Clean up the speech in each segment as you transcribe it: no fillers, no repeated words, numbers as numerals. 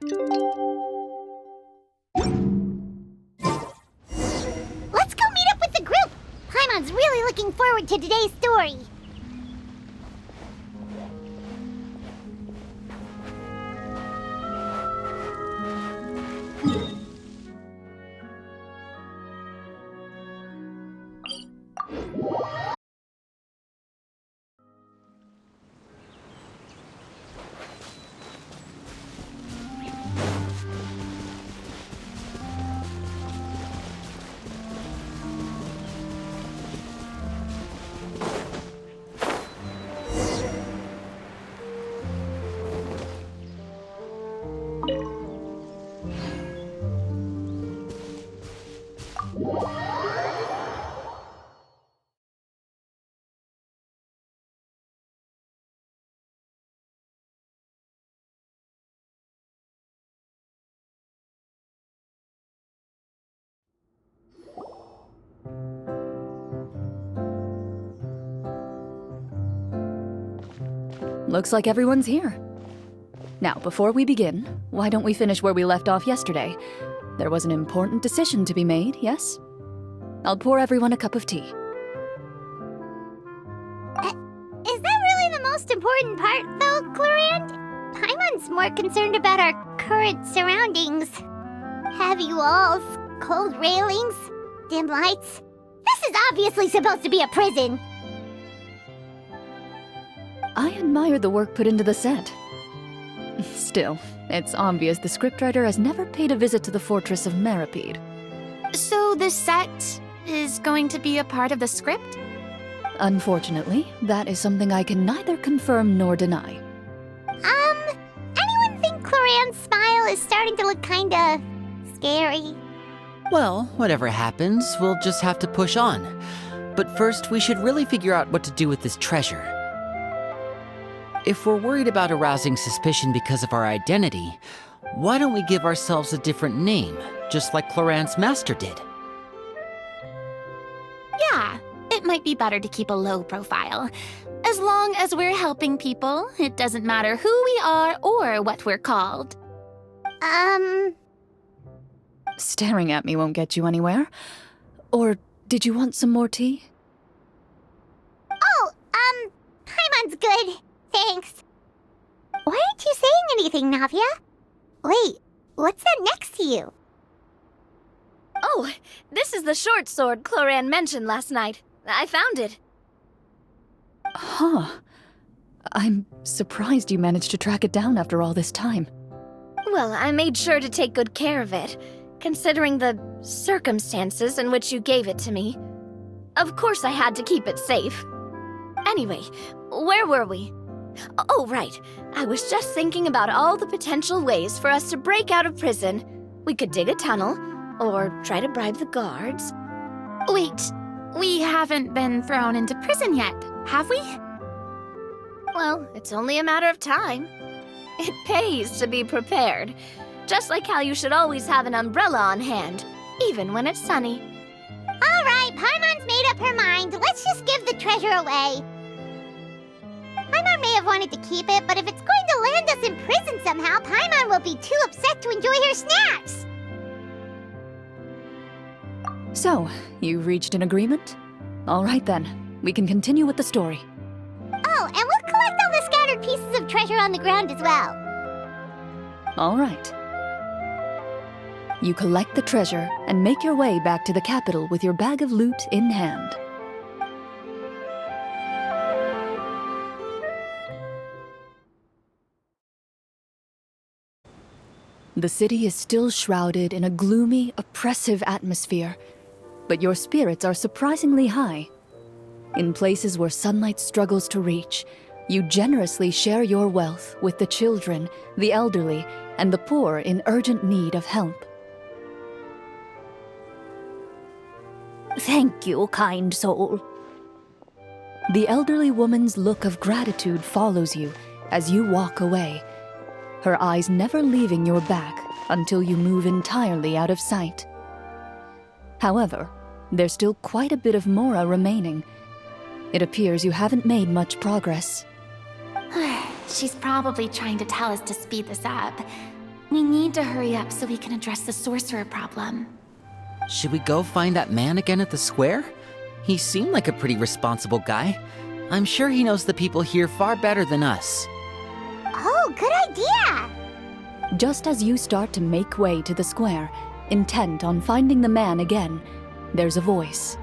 Let's go meet up with the group! Paimon's really looking forward to today's story. Looks like everyone's here. Now, before we begin, why don't we finish where we left off yesterday? There was an important decision to be made, yes? I'll pour everyone a cup of tea. Is that really the most important part, though, Clorinde? Paimon's more concerned about our current surroundings. Heavy walls, cold railings, dim lights. This is obviously supposed to be a prison. I admire the work put into the set. Still, it's obvious the scriptwriter has never paid a visit to the fortress of Meropide. So the set is going to be a part of the script? Unfortunately, that is something I can neither confirm nor deny. Anyone think Clorinde's smile is starting to look kinda scary? Well, whatever happens, we'll just have to push on. But first, we should really figure out what to do with this treasure. If we're worried about arousing suspicion because of our identity, why don't we give ourselves a different name, just like Clorinde's master did? Yeah, it might be better to keep a low profile. As long as we're helping people, it doesn't matter who we are or what we're called. Staring at me won't get you anywhere. Or did you want some more tea? Oh, Paimon's good. Thanks. Why aren't you saying anything, Navia? Wait, what's that next to you? Oh, this is the short sword Clorinde mentioned last night. I found it. Huh. I'm surprised you managed to track it down after all this time. Well, I made sure to take good care of it, considering the circumstances in which you gave it to me. Of course I had to keep it safe. Anyway, where were we? Oh, right. I was just thinking about all the potential ways for us to break out of prison. We could dig a tunnel, or try to bribe the guards. Wait, we haven't been thrown into prison yet, have we? Well, it's only a matter of time. It pays to be prepared. Just like how you should always have an umbrella on hand, even when it's sunny. All right, Paimon's made up her mind. Let's just give the treasure away. Paimon may have wanted to keep it, but if it's going to land us in prison somehow, Paimon will be too upset to enjoy her snacks. So, you reached an agreement? All right then, we can continue with the story. Oh, and we'll collect all the scattered pieces of treasure on the ground as well. All right. You collect the treasure and make your way back to the capital with your bag of loot in hand. The city is still shrouded in a gloomy, oppressive atmosphere, but your spirits are surprisingly high. In places where sunlight struggles to reach, you generously share your wealth with the children, the elderly, and the poor in urgent need of help. Thank you, kind soul. The elderly woman's look of gratitude follows you as you walk away, her eyes never leaving your back until you move entirely out of sight. However, there's still quite a bit of Mora remaining. It appears you haven't made much progress. She's probably trying to tell us to speed this up. We need to hurry up so we can address the sorcerer problem. Should we go find that man again at the square? He seemed like a pretty responsible guy. I'm sure he knows the people here far better than us. Oh, good idea! Just as you start to make way to the square, intent on finding the man again, there's a voice.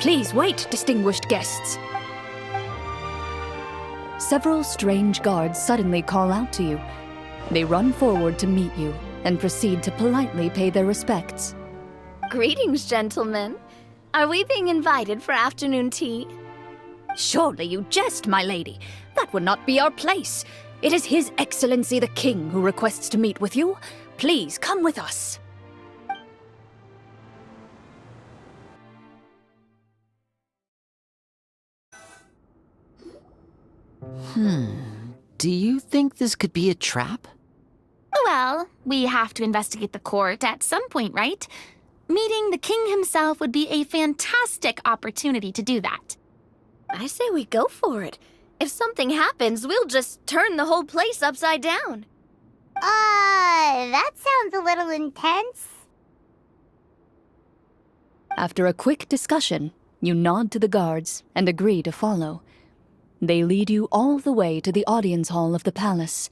Please wait, distinguished guests. Several strange guards suddenly call out to you. They run forward to meet you and proceed to politely pay their respects. Greetings, gentlemen. Are we being invited for afternoon tea? Surely you jest, my lady. That would not be our place. It is His Excellency the King who requests to meet with you. Please come with us. Do you think this could be a trap? Well, we have to investigate the court at some point, right? Meeting the king himself would be a fantastic opportunity to do that. I say we go for it. If something happens, we'll just turn the whole place upside down. That sounds a little intense. After a quick discussion, you nod to the guards and agree to follow. They lead you all the way to the audience hall of the palace.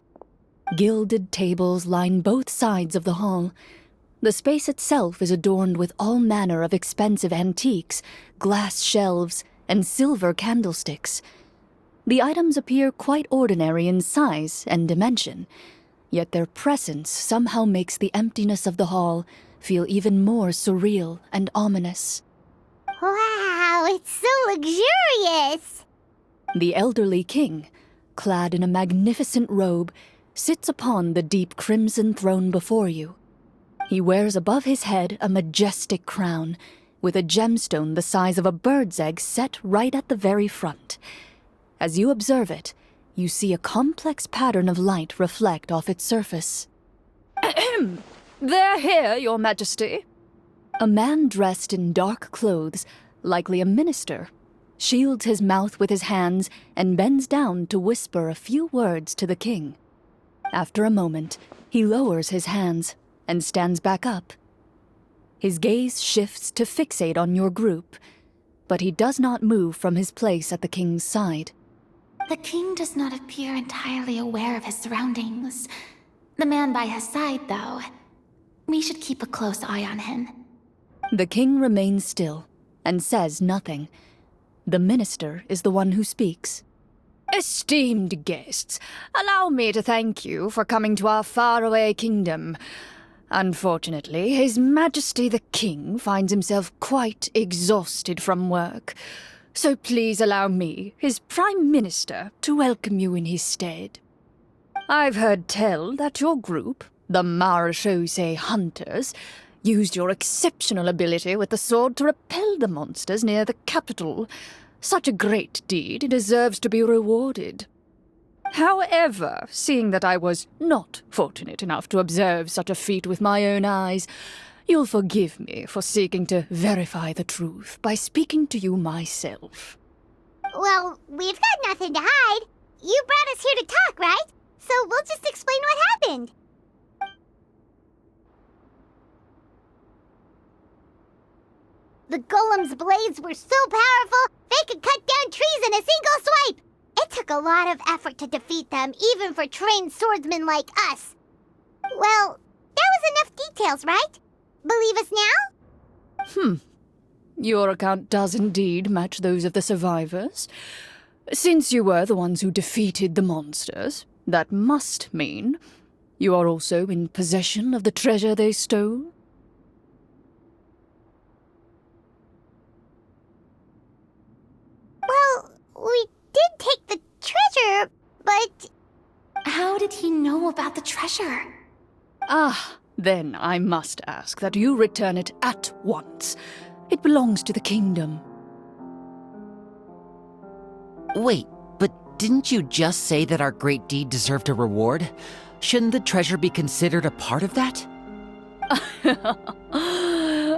Gilded tables line both sides of the hall. The space itself is adorned with all manner of expensive antiques, glass shelves, and silver candlesticks. The items appear quite ordinary in size and dimension, yet their presence somehow makes the emptiness of the hall feel even more surreal and ominous. Wow, it's so luxurious! The elderly king, clad in a magnificent robe, sits upon the deep crimson throne before you. He wears above his head a majestic crown, with a gemstone the size of a bird's egg set right at the very front. As you observe it, you see a complex pattern of light reflect off its surface. Ahem! They're here, Your Majesty. A man dressed in dark clothes, likely a minister, shields his mouth with his hands and bends down to whisper a few words to the king. After a moment, he lowers his hands and stands back up. His gaze shifts to fixate on your group, but he does not move from his place at the king's side. The king does not appear entirely aware of his surroundings. The man by his side, though. We should keep a close eye on him. The king remains still and says nothing. The minister is the one who speaks. Esteemed guests, allow me to thank you for coming to our faraway kingdom. Unfortunately, His Majesty the King finds himself quite exhausted from work, so please allow me, his Prime Minister, to welcome you in his stead. I've heard tell that your group, the Marechaussee Hunters, used your exceptional ability with the sword to repel the monsters near the capital. Such a great deed deserves to be rewarded. However, seeing that I was not fortunate enough to observe such a feat with my own eyes, you'll forgive me for seeking to verify the truth by speaking to you myself. Well, we've got nothing to hide. You brought us here to talk, right? So we'll just explain what happened. The golem's blades were so powerful, they could cut down trees in a single swipe. It took a lot of effort to defeat them, even for trained swordsmen like us. Well, that was enough details, right? Believe us now? Your account does indeed match those of the survivors. Since you were the ones who defeated the monsters, that must mean you are also in possession of the treasure they stole? Well, we did take the treasure, but... How did he know about the treasure? Then I must ask that you return it at once. It belongs to the kingdom. Wait, but didn't you just say that our great deed deserved a reward? Shouldn't the treasure be considered a part of that?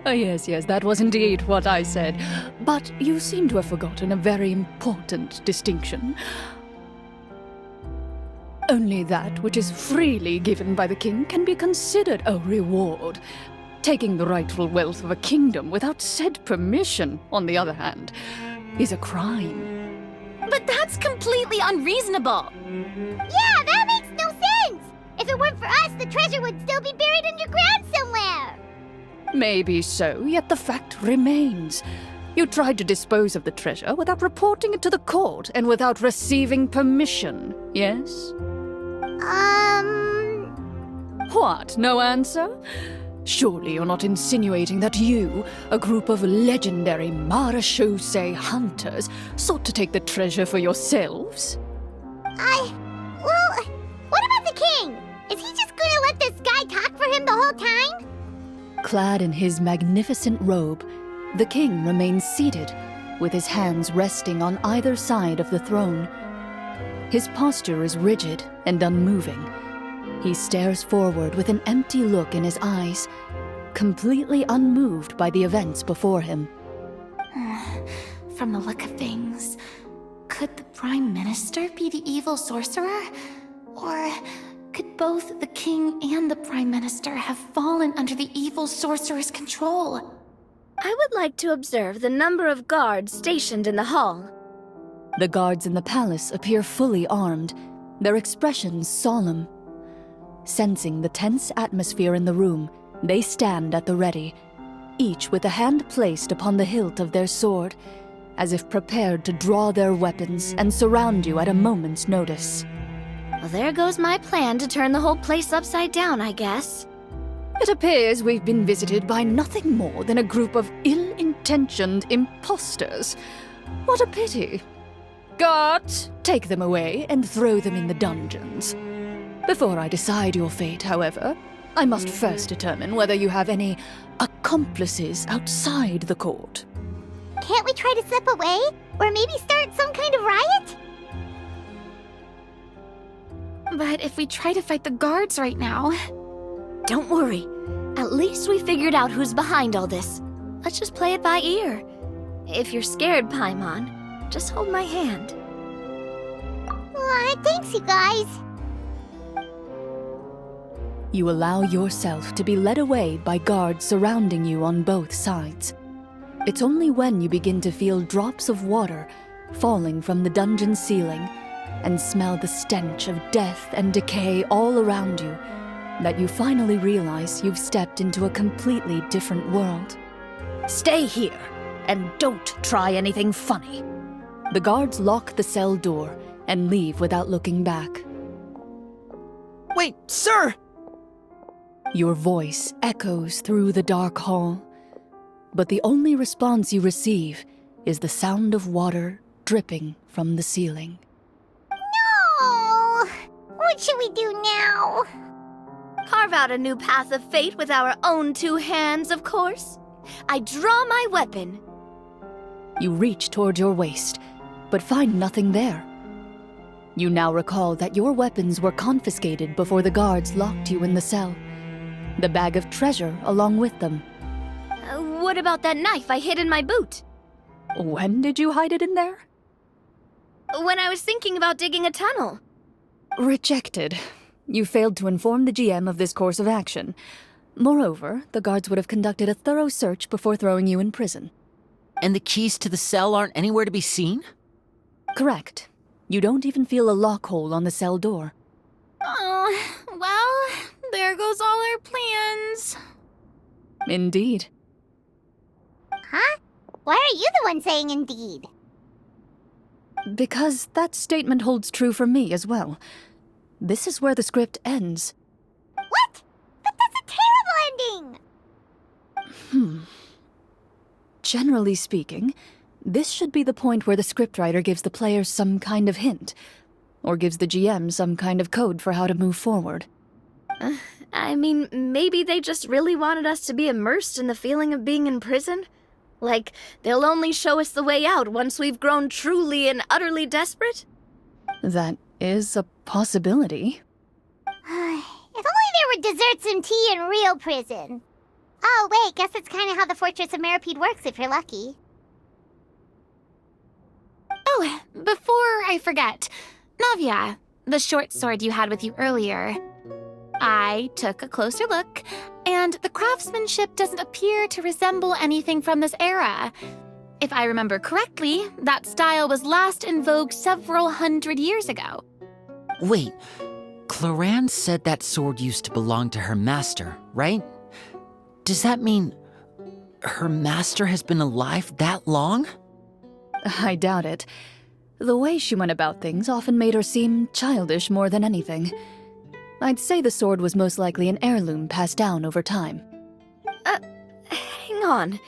Yes, that was indeed what I said. But you seem to have forgotten a very important distinction. Only that which is freely given by the king can be considered a reward. Taking the rightful wealth of a kingdom without said permission, on the other hand, is a crime. But that's completely unreasonable. Yeah, that makes no sense! If it weren't for us, the treasure would still be buried underground somewhere! Maybe so, yet the fact remains. You tried to dispose of the treasure without reporting it to the court and without receiving permission, yes? What, no answer? Surely you're not insinuating that you, a group of legendary marechaussee hunters, sought to take the treasure for yourselves? Well, what about the king? Is he just gonna let this guy talk for him the whole time? Clad in his magnificent robe, the king remains seated, with his hands resting on either side of the throne. His posture is rigid and unmoving. He stares forward with an empty look in his eyes, completely unmoved by the events before him. From the look of things, could the Prime Minister be the evil sorcerer? Or could both the King and the Prime Minister have fallen under the evil sorcerer's control? I would like to observe the number of guards stationed in the hall. The guards in the palace appear fully armed, their expressions solemn. Sensing the tense atmosphere in the room, they stand at the ready, each with a hand placed upon the hilt of their sword, as if prepared to draw their weapons and surround you at a moment's notice. Well, there goes my plan to turn the whole place upside down, I guess. It appears we've been visited by nothing more than a group of ill-intentioned imposters. What a pity. Guards, take them away and throw them in the dungeons. Before I decide your fate, however, I must first determine whether you have any accomplices outside the court. Can't we try to slip away? Or maybe start some kind of riot? But if we try to fight the guards right now... Don't worry. At least we figured out who's behind all this. Let's just play it by ear. If you're scared, Paimon, just hold my hand. Thanks, you guys. You allow yourself to be led away by guards surrounding you on both sides. It's only when you begin to feel drops of water falling from the dungeon ceiling and smell the stench of death and decay all around you that you finally realize you've stepped into a completely different world. Stay here, and don't try anything funny. The guards lock the cell door and leave without looking back. Wait, sir! Your voice echoes through the dark hall, but the only response you receive is the sound of water dripping from the ceiling. No! What should we do now? Carve out a new path of fate with our own two hands, of course. I draw my weapon. You reach toward your waist, but find nothing there. You now recall that your weapons were confiscated before the guards locked you in the cell. The bag of treasure along with them. What about that knife I hid in my boot? When did you hide it in there? When I was thinking about digging a tunnel. Rejected. You failed to inform the GM of this course of action. Moreover, the guards would have conducted a thorough search before throwing you in prison. And the keys to the cell aren't anywhere to be seen? Correct. You don't even feel a lock hole on the cell door. Oh, well, there goes all our plans. Indeed. Huh? Why are you the one saying indeed? Because that statement holds true for me as well. This is where the script ends. What? But that's a terrible ending! Generally speaking, this should be the point where the scriptwriter gives the players some kind of hint, or gives the GM some kind of code for how to move forward. I mean, maybe they just really wanted us to be immersed in the feeling of being in prison? Like, they'll only show us the way out once we've grown truly and utterly desperate? That is a possibility. If only there were desserts and tea in real prison. Oh, wait, guess it's kind of how the Fortress of Meripede works if you're lucky. Oh, before I forget, Navia, the short sword you had with you earlier. I took a closer look, and the craftsmanship doesn't appear to resemble anything from this era. If I remember correctly, that style was last in vogue several hundred years ago. Wait, Clorinde said that sword used to belong to her master, right? Does that mean her master has been alive that long? I doubt it. The way she went about things often made her seem childish more than anything. I'd say the sword was most likely an heirloom passed down over time. Hang on.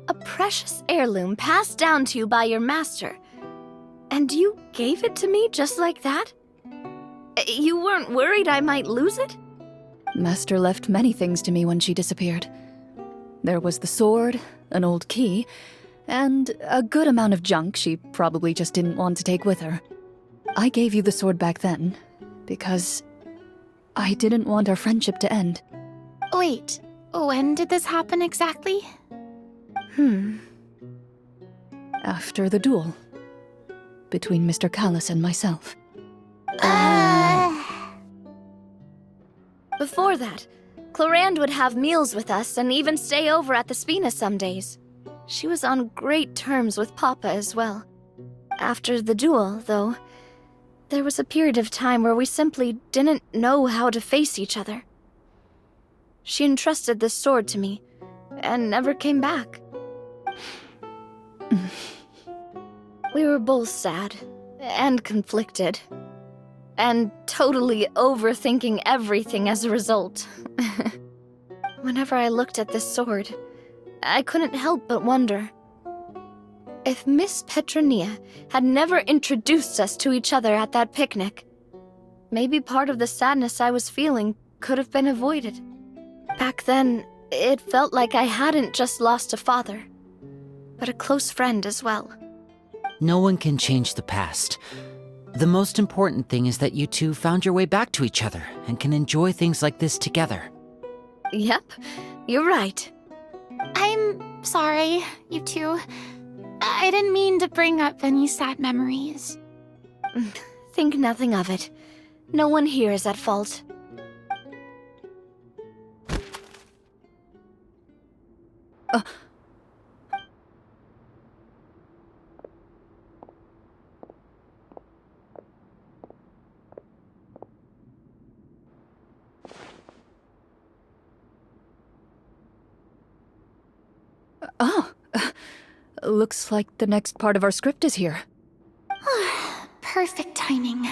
A precious heirloom passed down to you by your master. And you gave it to me just like that? You weren't worried I might lose it? Master left many things to me when she disappeared. There was the sword, an old key, and a good amount of junk she probably just didn't want to take with her. I gave you the sword back then, because I didn't want our friendship to end. Wait, when did this happen exactly? After the duel. Between Mr. Callis and myself. Before that, Clorinde would have meals with us and even stay over at the Spina some days. She was on great terms with Papa as well. After the duel, though, there was a period of time where we simply didn't know how to face each other. She entrusted this sword to me, and never came back. We were both sad, and conflicted, and totally overthinking everything as a result. Whenever I looked at this sword, I couldn't help but wonder if Miss Petronia had never introduced us to each other at that picnic. Maybe part of the sadness I was feeling could have been avoided. Back then, it felt like I hadn't just lost a father, but a close friend as well. No one can change the past. The most important thing is that you two found your way back to each other and can enjoy things like this together. Yep, you're right. I'm sorry, you two. I didn't mean to bring up any sad memories. Think nothing of it. No one here is at fault. Looks like the next part of our script is here. Perfect timing.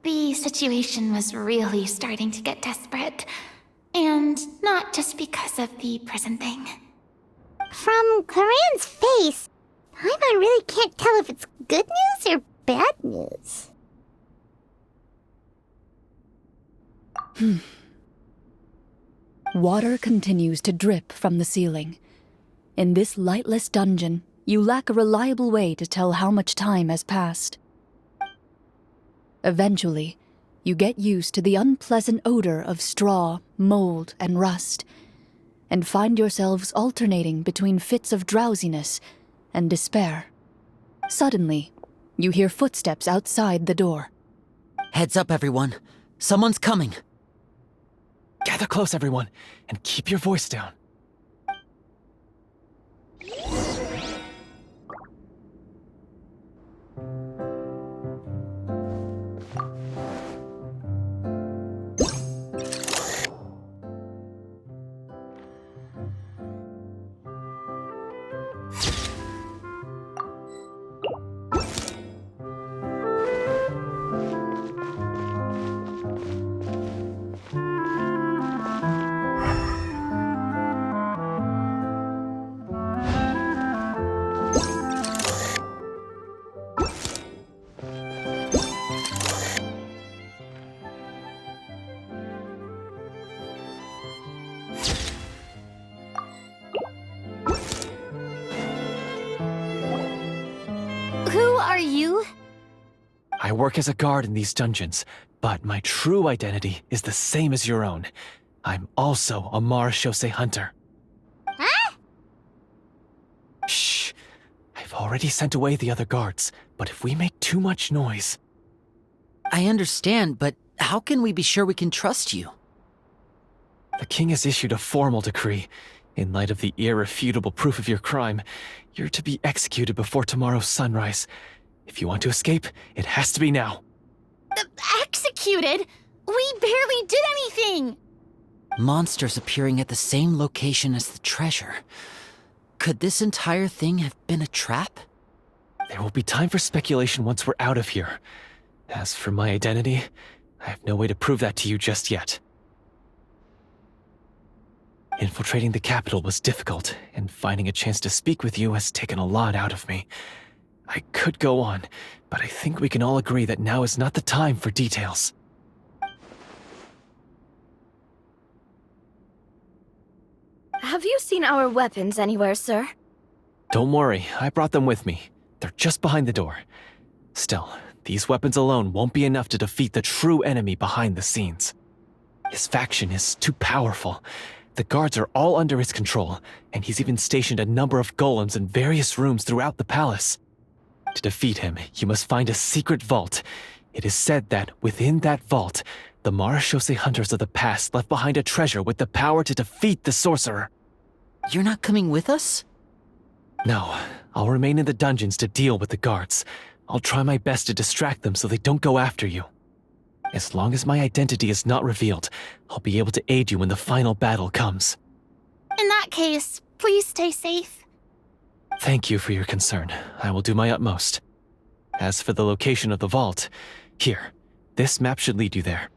The situation was really starting to get desperate. And not just because of the prison thing. From Clarenne's face, Paimon really can't tell if it's good news or bad news. Water continues to drip from the ceiling. In this lightless dungeon, you lack a reliable way to tell how much time has passed. Eventually, you get used to the unpleasant odor of straw, mold, and rust, and find yourselves alternating between fits of drowsiness and despair. Suddenly, you hear footsteps outside the door. Heads up, everyone. Someone's coming. Gather close, everyone, and keep your voice down. Who are you? I work as a guard in these dungeons, but my true identity is the same as your own. I'm also a Marechaussee hunter. Shh. I've already sent away the other guards, but if we make too much noise... I understand, but how can we be sure we can trust you? The king has issued a formal decree. In light of the irrefutable proof of your crime, you're to be executed before tomorrow's sunrise. If you want to escape, it has to be now. Executed? We barely did anything! Monsters appearing at the same location as the treasure. Could this entire thing have been a trap? There will be time for speculation once we're out of here. As for my identity, I have no way to prove that to you just yet. Infiltrating the capital was difficult, and finding a chance to speak with you has taken a lot out of me. I could go on, but I think we can all agree that now is not the time for details. Have you seen our weapons anywhere, sir? Don't worry, I brought them with me. They're just behind the door. Still, these weapons alone won't be enough to defeat the true enemy behind the scenes. His faction is too powerful. The guards are all under his control, and he's even stationed a number of golems in various rooms throughout the palace. To defeat him, you must find a secret vault. It is said that within that vault, the Marechaussee hunters of the past left behind a treasure with the power to defeat the sorcerer. You're not coming with us? No, I'll remain in the dungeons to deal with the guards. I'll try my best to distract them so they don't go after you. As long as my identity is not revealed, I'll be able to aid you when the final battle comes. In that case, please stay safe. Thank you for your concern. I will do my utmost. As for the location of the vault, here, this map should lead you there.